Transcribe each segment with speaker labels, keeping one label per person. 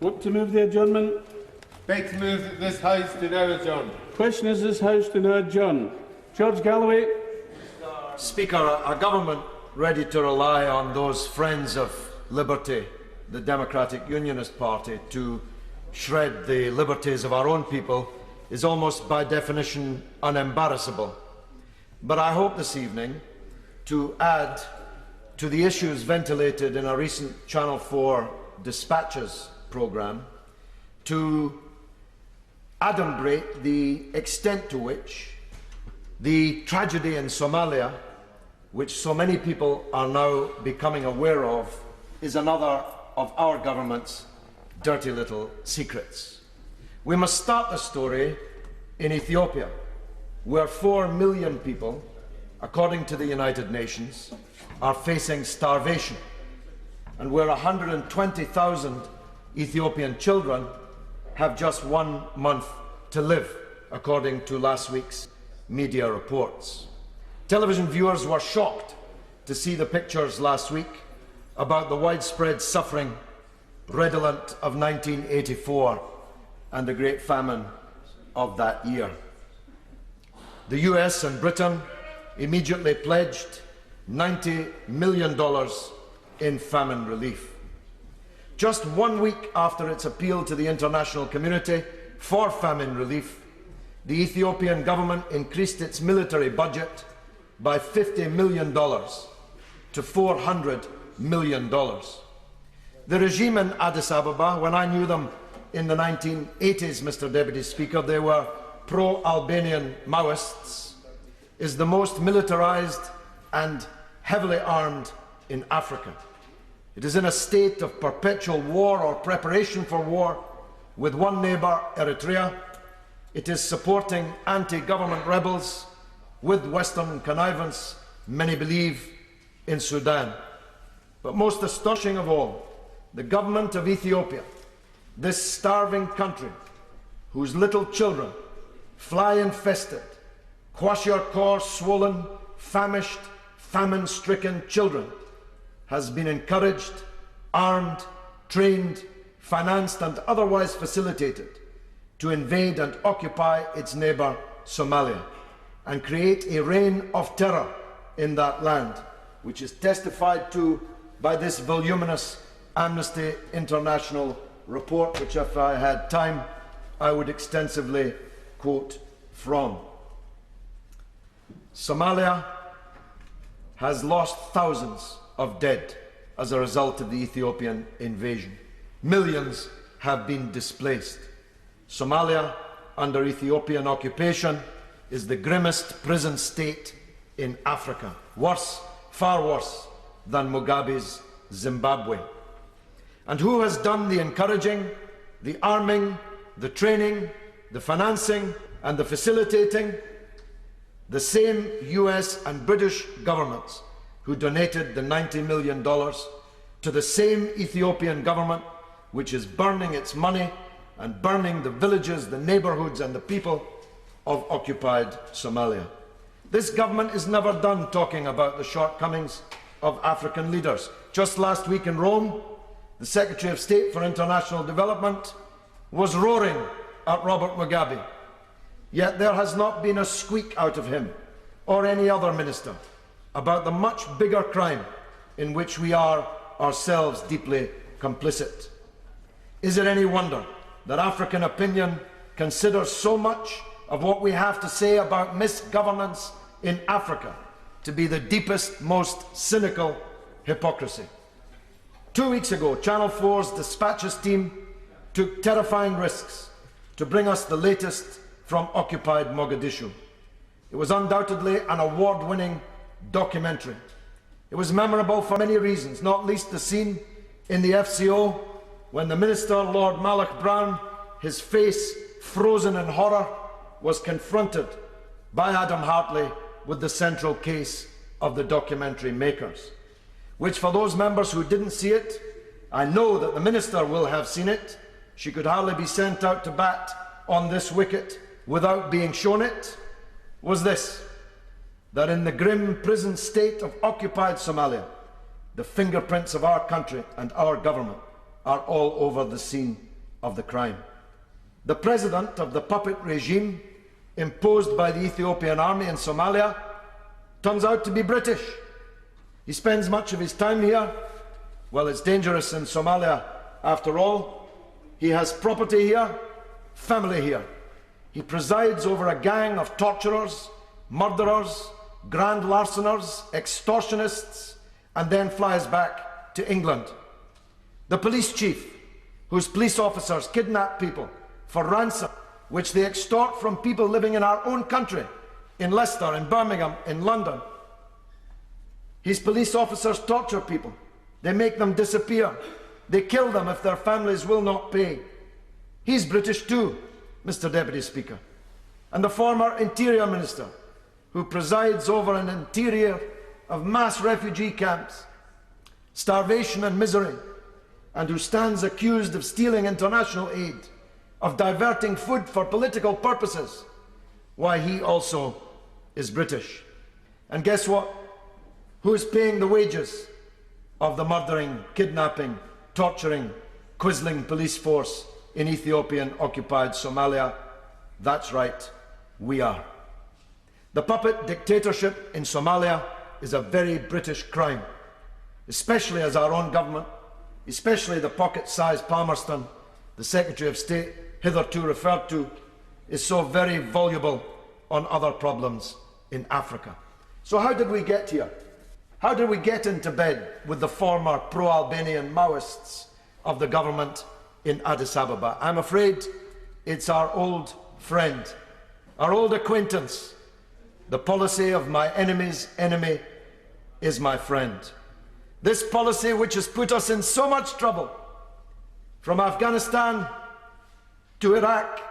Speaker 1: Vote to move the adjournment.
Speaker 2: Beg to move that this House do now adjourn.
Speaker 1: Question is this House to now adjourn. George Galloway.
Speaker 3: Speaker, a government ready to rely on those friends of liberty, the Democratic Unionist Party, to shred the liberties of our own people is almost by definition unembarrassable. But I hope this evening to add to the issues ventilated in a recent Channel 4 Dispatches programme to adumbrate the extent to which the tragedy in Somalia, which so many people are now becoming aware of, is another of our government's dirty little secrets. We must start the story in Ethiopia, where 4 million people, according to the United Nations, are facing starvation, and where 120,000 Ethiopian children have just 1 month to live, according to last week's media reports. Television viewers were shocked to see the pictures last week about the widespread suffering redolent of 1984 and the Great Famine of that year. The US and Britain immediately pledged $90 million in famine relief. Just 1 week after its appeal to the international community for famine relief, the Ethiopian government increased its military budget by $50 million to $400 million. The regime in Addis Ababa, when I knew them in the 1980s, Mr. Deputy Speaker, they were pro-Albanian Maoists, is the most militarized and heavily armed in Africa. It is in a state of perpetual war or preparation for war with one neighbour, Eritrea. It is supporting anti-government rebels with Western connivance, many believe, in Sudan. But most astonishing of all, the government of Ethiopia, this starving country, whose little children, fly-infested, kwashiorkor swollen, famished, famine-stricken children, has been encouraged, armed, trained, financed and otherwise facilitated to invade and occupy its neighbour Somalia and create a reign of terror in that land, which is testified to by this voluminous Amnesty International report, which if I had time I would extensively quote from. Somalia has lost thousands of dead as a result of the Ethiopian invasion. Millions have been displaced. Somalia, under Ethiopian occupation, is the grimmest prison state in Africa. Worse, far worse than Mugabe's Zimbabwe. And who has done the encouraging, the arming, the training, the financing and the facilitating? The same US and British governments who donated the $90 million to the same Ethiopian government which is burning its money and burning the villages, the neighbourhoods and the people of occupied Somalia. This government is never done talking about the shortcomings of African leaders. Just last week in Rome, the Secretary of State for International Development was roaring at Robert Mugabe. Yet there has not been a squeak out of him or any other minister about the much bigger crime in which we are ourselves deeply complicit. Is it any wonder that African opinion considers so much of what we have to say about misgovernance in Africa to be the deepest, most cynical hypocrisy? 2 weeks ago, Channel 4's Dispatches team took terrifying risks to bring us the latest from occupied Mogadishu. It was undoubtedly an award-winning documentary. It was memorable for many reasons, not least the scene in the FCO when the Minister, Lord Malach Brown, his face frozen in horror, was confronted by Adam Hartley with the central case of the documentary makers, which for those members who didn't see it, I know that the Minister will have seen it. She could hardly be sent out to bat on this wicket without being shown it, was this: that in the grim prison state of occupied Somalia, the fingerprints of our country and our government are all over the scene of the crime. The president of the puppet regime imposed by the Ethiopian army in Somalia turns out to be British. He spends much of his time here. Well, it's dangerous in Somalia after all. He has property here, family here. He presides over a gang of torturers, murderers, grand larceners, extortionists, and then flies back to England. The police chief, whose police officers kidnap people for ransom, which they extort from people living in our own country, in Leicester, in Birmingham, in London. His police officers torture people. They make them disappear. They kill them if their families will not pay. He's British too, Mr. Deputy Speaker. And the former Interior Minister, who presides over an interior of mass refugee camps, starvation and misery, and who stands accused of stealing international aid, of diverting food for political purposes, why, he also is British. And guess what? Who's paying the wages of the murdering, kidnapping, torturing, quizzling police force in Ethiopian-occupied Somalia? That's right, we are. The puppet dictatorship in Somalia is a very British crime, especially as our own government, especially the pocket-sized Palmerston, the Secretary of State hitherto referred to, is so very voluble on other problems in Africa. So how did we get here? How did we get into bed with the former pro-Albanian Maoists of the government in Addis Ababa? I'm afraid it's our old friend, our old acquaintance. The policy of my enemy's enemy is my friend. This policy, which has put us in so much trouble, from Afghanistan to Iraq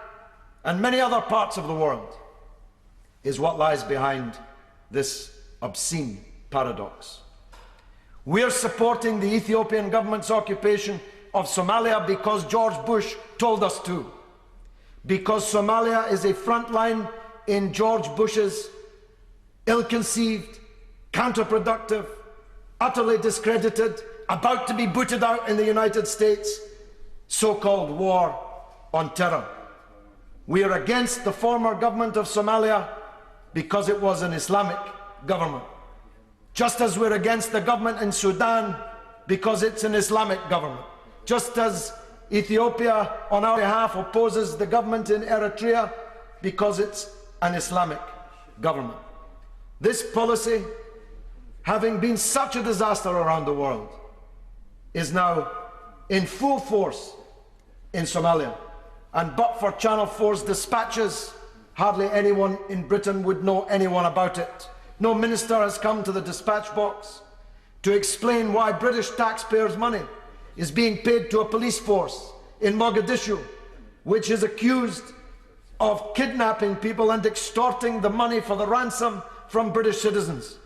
Speaker 3: and many other parts of the world, is what lies behind this obscene paradox. We're supporting the Ethiopian government's occupation of Somalia because George Bush told us to, because Somalia is a front line in George Bush's ill-conceived, counterproductive, utterly discredited, about to be booted out in the United States, so-called war on terror. We are against the former government of Somalia because it was an Islamic government. Just as we're against the government in Sudan because it's an Islamic government. Just as Ethiopia on our behalf opposes the government in Eritrea because it's an Islamic government. This policy, having been such a disaster around the world, is now in full force in Somalia. And but for Channel 4's dispatches, hardly anyone in Britain would know anyone about it. No minister has come to the dispatch box to explain why British taxpayers' money is being paid to a police force in Mogadishu, which is accused of kidnapping people and extorting the money for the ransom from British citizens.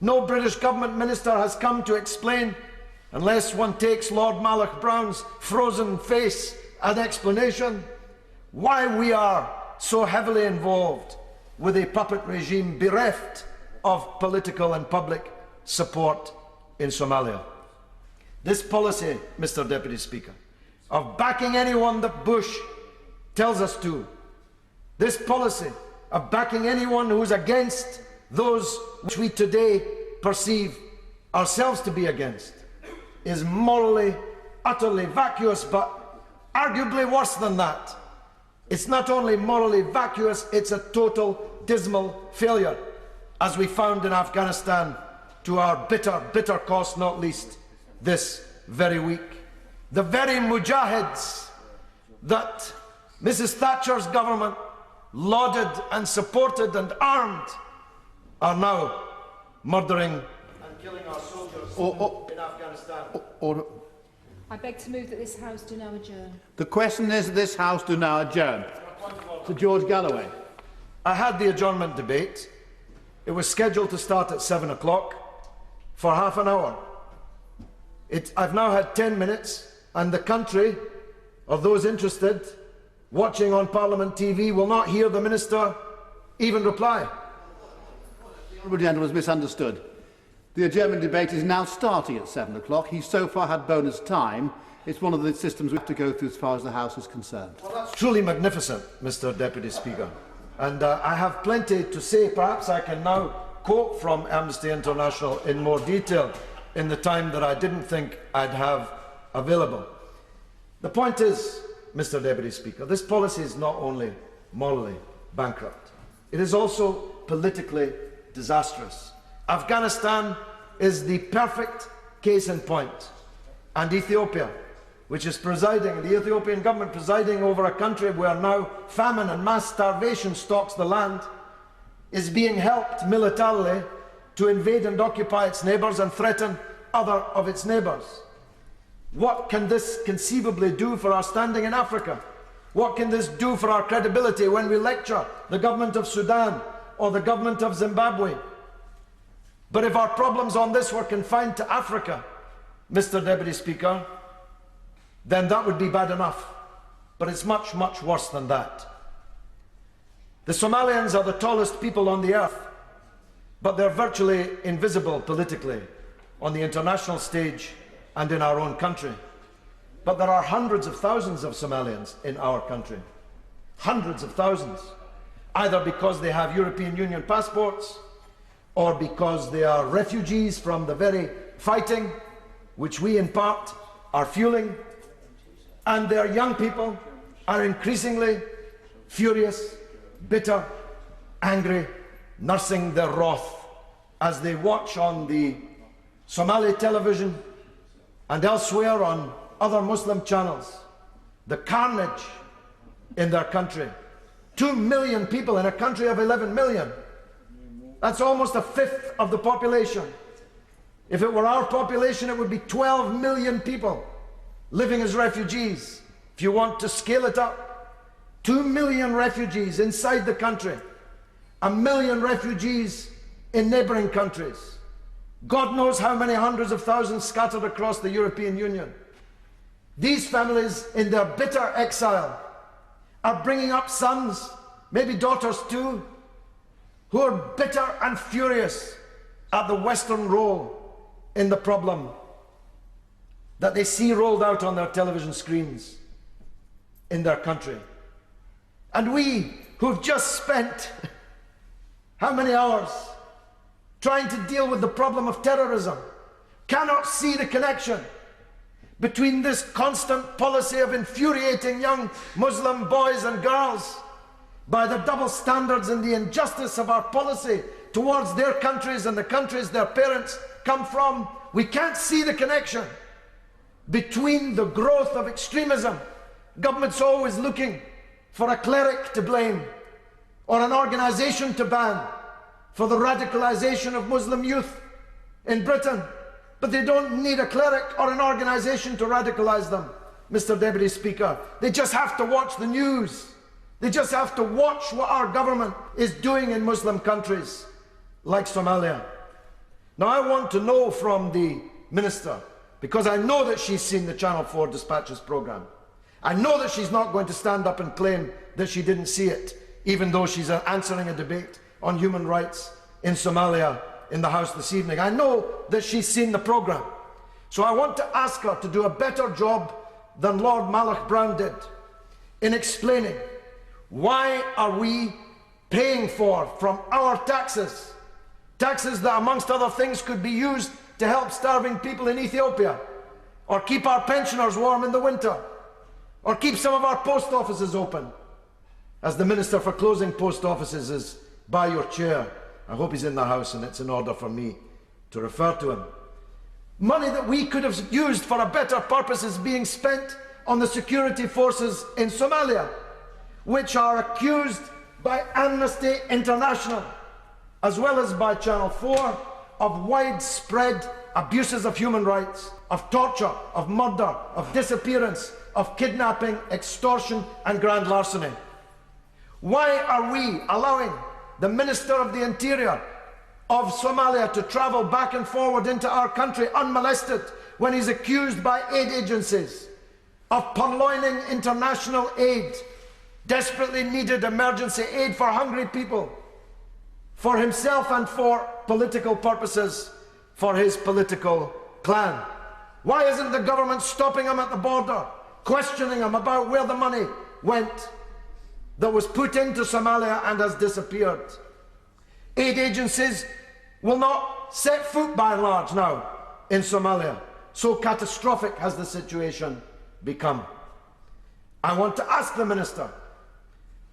Speaker 3: No British government minister has come to explain, unless one takes Lord Malloch Brown's frozen face as explanation, why we are so heavily involved with a puppet regime bereft of political and public support in Somalia. This policy, Mr. Deputy Speaker, of backing anyone that Bush tells us to, this policy of backing anyone who is against those which we today perceive ourselves to be against, is morally, utterly vacuous, but arguably worse than that. It's not only morally vacuous, it's a total, dismal failure, as we found in Afghanistan, to our bitter, bitter cost, not least this very week. The very mujahids that Mrs. Thatcher's government lauded and supported and armed are now murdering and killing our soldiers in Afghanistan.
Speaker 4: Order.
Speaker 5: I beg to move that this House do now adjourn.
Speaker 4: The question is that this House do now adjourn. To George Galloway.
Speaker 3: I had the adjournment debate. It was scheduled to start at 7 o'clock for half an hour. I've now had 10 minutes, and the country, or those interested, watching on Parliament TV, will not hear the Minister even reply.
Speaker 4: The honourable gentleman was misunderstood. The adjournment debate is now starting at 7 o'clock. He so far had bonus time, It's one of the systems we have to go through as far as the House is concerned.
Speaker 3: Well, that's truly magnificent, Mr. Deputy Speaker. And I have plenty to say. Perhaps I can now quote from Amnesty International in more detail in the time that I didn't think I'd have available. The point is, Mr. Deputy Speaker, this policy is not only morally bankrupt, it is also politically disastrous. Afghanistan is the perfect case in point, and Ethiopia, which is presiding, the Ethiopian government presiding over a country where now famine and mass starvation stalks the land, is being helped militarily to invade and occupy its neighbours and threaten other of its neighbours. What can this conceivably do for our standing in Africa? What can this do for our credibility when we lecture the government of Sudan or the government of Zimbabwe? But if our problems on this were confined to Africa, Mr. Deputy Speaker, then that would be bad enough. But it's much, much worse than that. The Somalians are the tallest people on the earth, but they're virtually invisible politically on the international stage and in our own country. But there are hundreds of thousands of Somalians in our country. Hundreds of thousands. Either because they have European Union passports or because they are refugees from the very fighting which we in part are fueling. And their young people are increasingly furious, bitter, angry, nursing their wrath as they watch on the Somali television and elsewhere on other Muslim channels the carnage in their country. 2 million people in a country of 11 million. That's almost a fifth of the population. If it were our population, it would be 12 million people living as refugees. If you want to scale it up, 2 million refugees inside the country, 1 million refugees in neighbouring countries. God knows how many hundreds of thousands scattered across the European Union. These families, in their bitter exile, are bringing up sons, maybe daughters too, who are bitter and furious at the Western role in the problem that they see rolled out on their television screens in their country. And we, who've just spent how many hours trying to deal with the problem of terrorism, cannot see the connection between this constant policy of infuriating young Muslim boys and girls by the double standards and the injustice of our policy towards their countries and the countries their parents come from. We can't see the connection between the growth of extremism. Government's always looking for a cleric to blame or an organisation to ban for the radicalisation of Muslim youth in Britain. But they don't need a cleric or an organisation to radicalise them, Mr. Deputy Speaker. They just have to watch the news. They just have to watch what our government is doing in Muslim countries like Somalia. Now I want to know from the Minister, because I know that she's seen the Channel 4 Dispatches programme. I know that she's not going to stand up and claim that she didn't see it, even though she's answering a debate on human rights in Somalia in the House this evening. I know that she's seen the programme. So I want to ask her to do a better job than Lord Malach Brown did in explaining why are we paying for from our taxes, taxes that amongst other things could be used to help starving people in Ethiopia, or keep our pensioners warm in the winter, or keep some of our post offices open. As the Minister for closing post offices is by your chair, I hope he's in the House and it's in order for me to refer to him. Money that we could have used for a better purpose is being spent on the security forces in Somalia, which are accused by Amnesty International, as well as by Channel 4, of widespread abuses of human rights, of torture, of murder, of disappearance, of kidnapping, extortion and grand larceny. Why are we allowing the Minister of the Interior of Somalia to travel back and forward into our country unmolested when he's accused by aid agencies of purloining international aid, desperately needed emergency aid for hungry people, for himself and for political purposes, for his political clan? Why isn't the government stopping them at the border, questioning them about where the money went that was put into Somalia and has disappeared? Aid agencies will not set foot by and large now in Somalia. So catastrophic has the situation become. I want to ask the Minister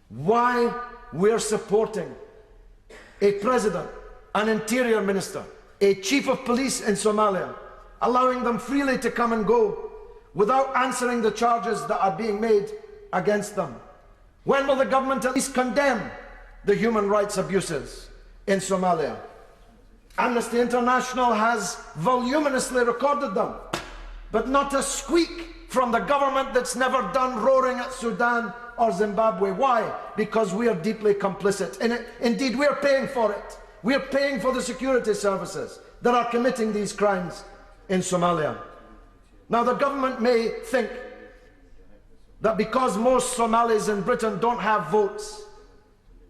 Speaker 3: why we're supporting a President, an Interior Minister, a Chief of Police in Somalia, allowing them freely to come and go without answering the charges that are being made against them. When will the government at least condemn the human rights abuses in Somalia? Amnesty International has voluminously recorded them, but not a squeak from the government that's never done roaring at Sudan or Zimbabwe. Why? Because we are deeply complicit in it. Indeed, we are paying for it. We are paying for the security services that are committing these crimes in Somalia. Now, the government may think that because most Somalis in Britain don't have votes,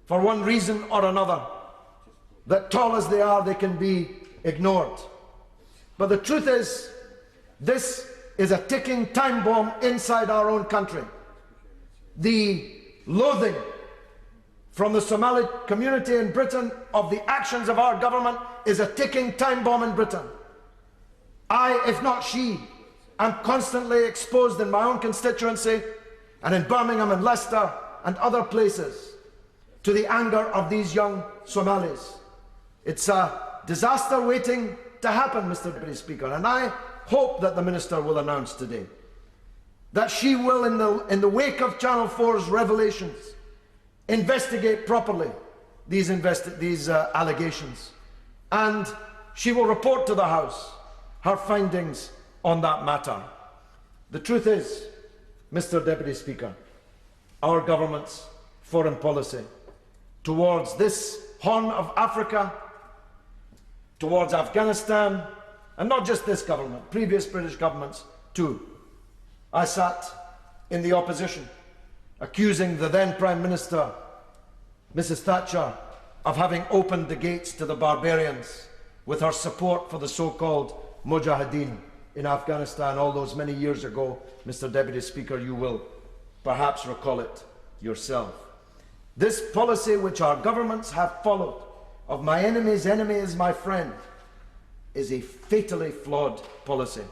Speaker 3: for one reason or another, that tall as they are, they can be ignored. But the truth is, this is a ticking time bomb inside our own country. The loathing from the Somali community in Britain of the actions of our government is a ticking time bomb in Britain. I, if not she, am constantly exposed in my own constituency and in Birmingham and Leicester and other places to the anger of these young Somalis. It's a disaster waiting to happen, Mr. Deputy Speaker, and I hope that the Minister will announce today that she will, in the wake of Channel 4's revelations, investigate properly these allegations, and she will report to the House her findings on that matter. The truth is, Mr. Deputy Speaker, our government's foreign policy towards this Horn of Africa, towards Afghanistan, and not just this government, previous British governments too. I sat in the opposition, accusing the then Prime Minister, Mrs. Thatcher, of having opened the gates to the barbarians with her support for the so-called Mujahideen in Afghanistan all those many years ago. Mr. Deputy Speaker, you will perhaps recall it yourself. This policy which our governments have followed, of my enemy's enemy is my friend, is a fatally flawed policy.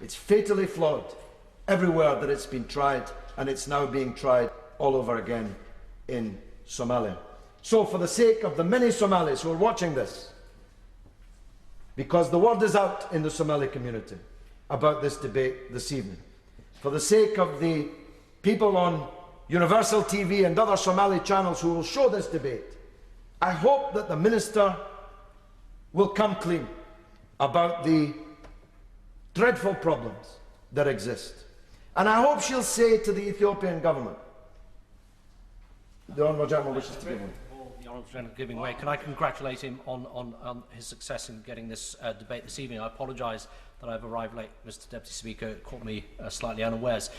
Speaker 3: It's fatally flawed everywhere that it's been tried, and it's now being tried all over again in Somalia. So for the sake of the many Somalis who are watching this, because the word is out in the Somali community about this debate this evening, for the sake of the people on Universal TV and other Somali channels who will show this debate, I hope that the Minister will come clean about the dreadful problems that exist. And I hope she'll say to the Ethiopian government, the Honourable Gentleman wishes to give way.
Speaker 6: The Honourable Gentleman giving way. Can I congratulate him on his success in getting this debate this evening? I apologise that I've arrived late, Mr. Deputy Speaker. It caught me slightly unawares.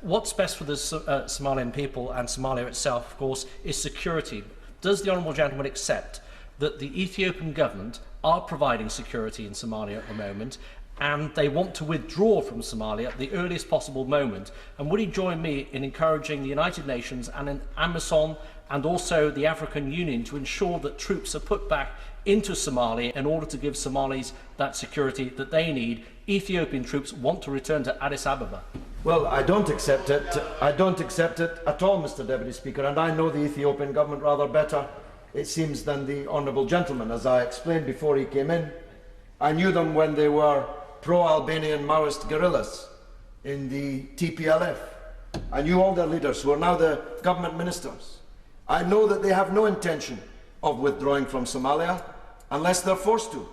Speaker 6: What's best for the Somalian people and Somalia itself, of course, is security. Does the Honourable Gentleman accept that the Ethiopian government are providing security in Somalia at the moment, and they want to withdraw from Somalia at the earliest possible moment? And would he join me in encouraging the United Nations and in Amazon and also the African Union to ensure that troops are put back into Somalia in order to give Somalis that security that they need? Ethiopian troops want to return to Addis Ababa.
Speaker 3: Well, I don't accept it. I don't accept it at all, Mr. Deputy Speaker, and I know the Ethiopian government rather better, it seems, than the Honourable Gentleman. As I explained before he came in, I knew them when they were pro-Albanian Maoist guerrillas in the TPLF. I knew all their leaders, who are now the government ministers. I know that they have no intention of withdrawing from Somalia unless they're forced to.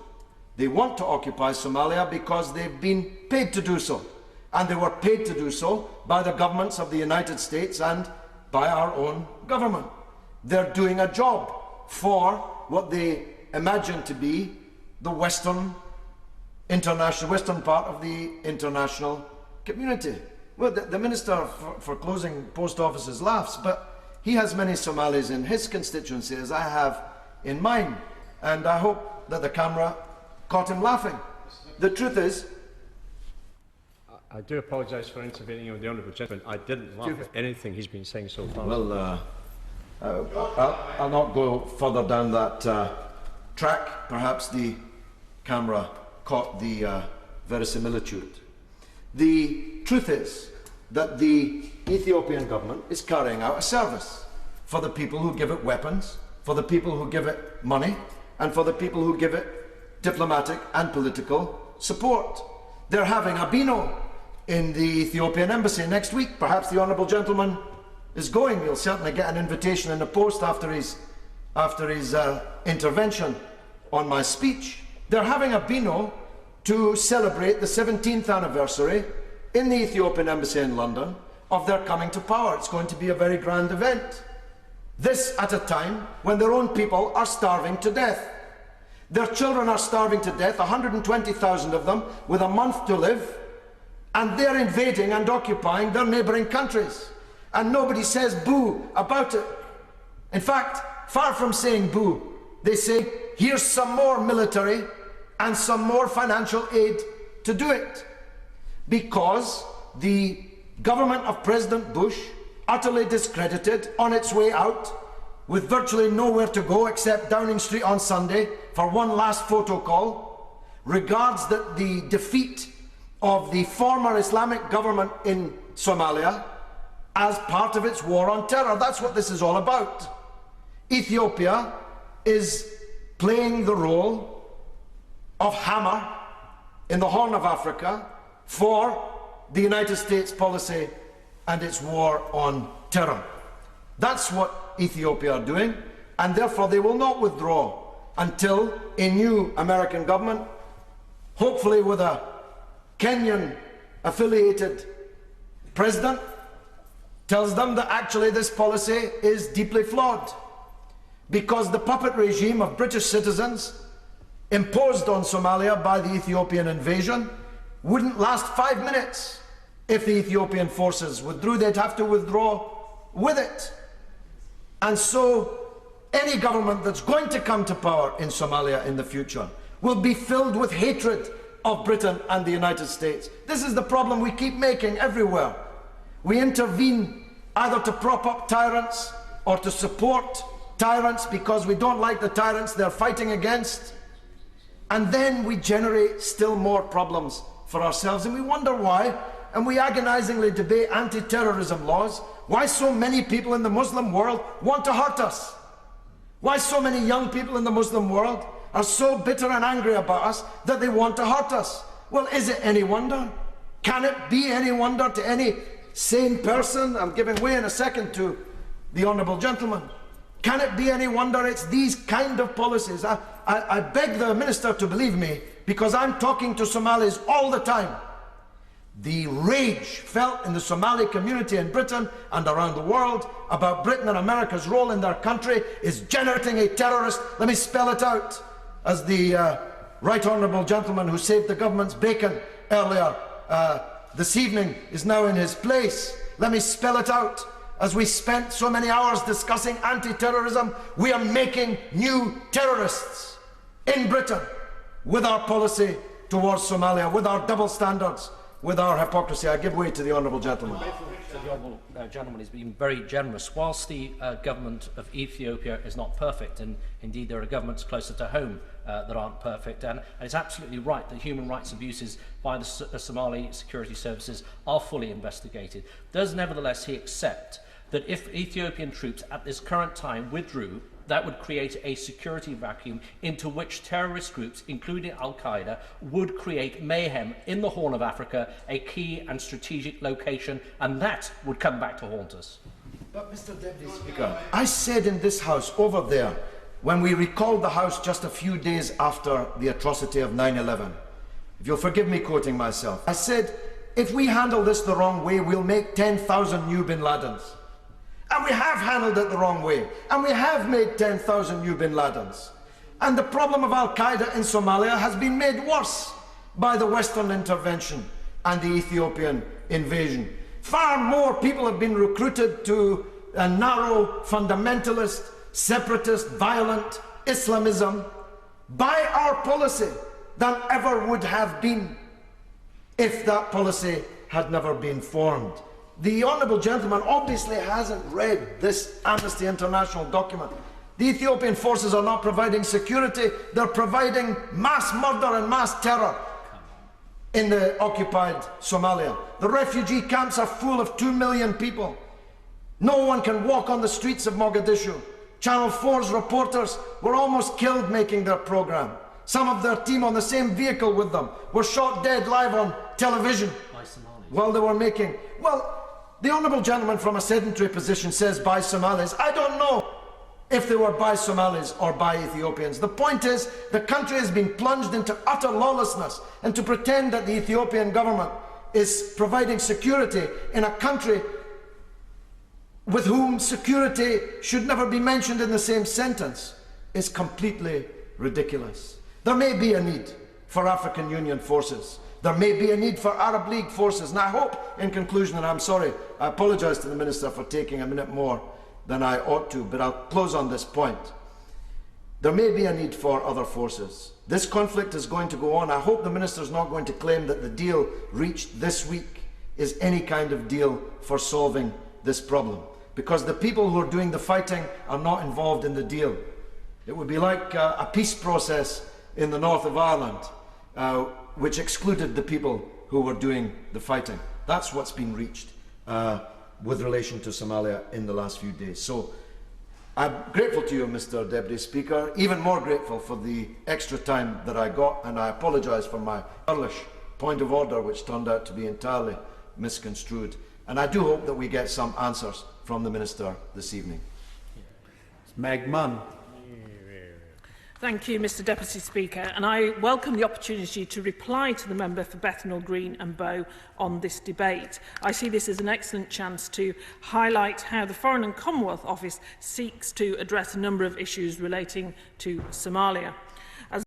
Speaker 3: They want to occupy Somalia because they've been paid to do so. And they were paid to do so by the governments of the United States and by our own government. They're doing a job for what they imagine to be the western part of the international community. Well, the Minister for Closing Post Offices laughs, but he has many Somalis in his constituency, as I have in mine, and I hope that the camera caught him laughing. The truth is
Speaker 7: I do apologise for intervening with the Honourable Gentleman. I didn't laugh at anything he's been saying so far.
Speaker 3: Well, I'll not go further down that track. Perhaps the camera caught the verisimilitude. The truth is that the Ethiopian government is carrying out a service for the people who give it weapons, for the people who give it money, and for the people who give it diplomatic and political support. They're having a Beano in the Ethiopian embassy next week. Perhaps the Honourable Gentleman is going. He'll certainly get an invitation in the post after his intervention on my speech. They're having a Beano to celebrate the 17th anniversary in the Ethiopian embassy in London of their coming to power. It's going to be a very grand event. This at a time when their own people are starving to death. Their children are starving to death, 120,000 of them, with a month to live, and they're invading and occupying their neighbouring countries. And nobody says boo about it. In fact, far from saying boo, they say, here's some more military and some more financial aid to do it. Because the government of President Bush, utterly discredited, on its way out, with virtually nowhere to go except Downing Street on Sunday for one last photo call, regards that the defeat of the former Islamic government in Somalia as part of its war on terror. That's what this is all about. Ethiopia is playing the role of hammer in the Horn of Africa for the United States policy and its war on terror. That's what Ethiopia are doing, and therefore they will not withdraw until a new American government, hopefully with a Kenyan affiliated president, tells them that actually this policy is deeply flawed, because the puppet regime of British citizens imposed on Somalia by the Ethiopian invasion wouldn't last 5 minutes. If the Ethiopian forces withdrew, they'd have to withdraw with it. And so any government that's going to come to power in Somalia in the future will be filled with hatred of Britain and the United States. This is the problem we keep making everywhere. We intervene either to prop up tyrants or to support tyrants because we don't like the tyrants they're fighting against. And then we generate still more problems for ourselves, and we wonder why, and we agonizingly debate anti-terrorism laws, why so many people in the Muslim world want to hurt us. Why so many young people in the Muslim world are so bitter and angry about us that they want to hurt us. Well, is it any wonder? Can it be any wonder to any sane person? I'm giving way in a second to the Honourable Gentleman. Can it be any wonder it's these kind of policies? I beg the Minister to believe me, because I'm talking to Somalis all the time. The rage felt in the Somali community in Britain and around the world about Britain and America's role in their country is generating a terrorist. Let me spell it out, as the Right Honourable Gentleman who saved the government's bacon earlier this evening is now in his place. Let me spell it out. As we spent so many hours discussing anti-terrorism, we are making new terrorists in Britain with our policy towards Somalia, with our double standards, with our hypocrisy. I give way to the Honourable Gentleman.
Speaker 6: The Honourable Gentleman has been very generous. Whilst the government of Ethiopia is not perfect, and indeed there are governments closer to home that aren't perfect, and it's absolutely right that human rights abuses by the Somali security services are fully investigated, does nevertheless he accept that if Ethiopian troops at this current time withdrew, that would create a security vacuum into which terrorist groups, including Al-Qaeda, would create mayhem in the Horn of Africa, a key and strategic location, and that would come back to haunt us.
Speaker 3: But, Mr. Deputy Speaker, I said in this House over there, when we recalled the House just a few days after the atrocity of 9/11, if you'll forgive me quoting myself, I said, if we handle this the wrong way, we'll make 10,000 new bin Ladens. And we have handled it the wrong way. And we have made 10,000 new bin Ladens. And the problem of Al-Qaeda in Somalia has been made worse by the Western intervention and the Ethiopian invasion. Far more people have been recruited to a narrow, fundamentalist, separatist, violent Islamism by our policy than ever would have been if that policy had never been formed. The honourable gentleman obviously hasn't read this Amnesty International document. The Ethiopian forces are not providing security, they're providing mass murder and mass terror in the occupied Somalia. The refugee camps are full of 2 million people. No one can walk on the streets of Mogadishu. Channel 4's reporters were almost killed making their programme. Some of their team on the same vehicle with them were shot dead live on television while they were making... Well, the honourable gentleman from a sedentary position says by Somalis. I don't know if they were by Somalis or by Ethiopians. The point is, the country has been plunged into utter lawlessness, and to pretend that the Ethiopian government is providing security in a country with whom security should never be mentioned in the same sentence is completely ridiculous. There may be a need for African Union forces. There may be a need for Arab League forces. And I hope, in conclusion, and I'm sorry, I apologise to the Minister for taking a minute more than I ought to, but I'll close on this point. There may be a need for other forces. This conflict is going to go on. I hope the Minister is not going to claim that the deal reached this week is any kind of deal for solving this problem, because the people who are doing the fighting are not involved in the deal. It would be like a peace process in the north of Ireland, which excluded the people who were doing the fighting. That's what's been reached with relation to Somalia in the last few days. So I'm grateful to you, Mr. Deputy Speaker, even more grateful for the extra time that I got, and I apologise for my earlish point of order, which turned out to be entirely misconstrued. And I do hope that we get some answers from the Minister this evening.
Speaker 4: Meg Munn.
Speaker 8: Thank you, Mr Deputy Speaker, and I welcome the opportunity to reply to the member for Bethnal Green and Bow on this debate. I see this as an excellent chance to highlight how the Foreign and Commonwealth Office seeks to address a number of issues relating to Somalia.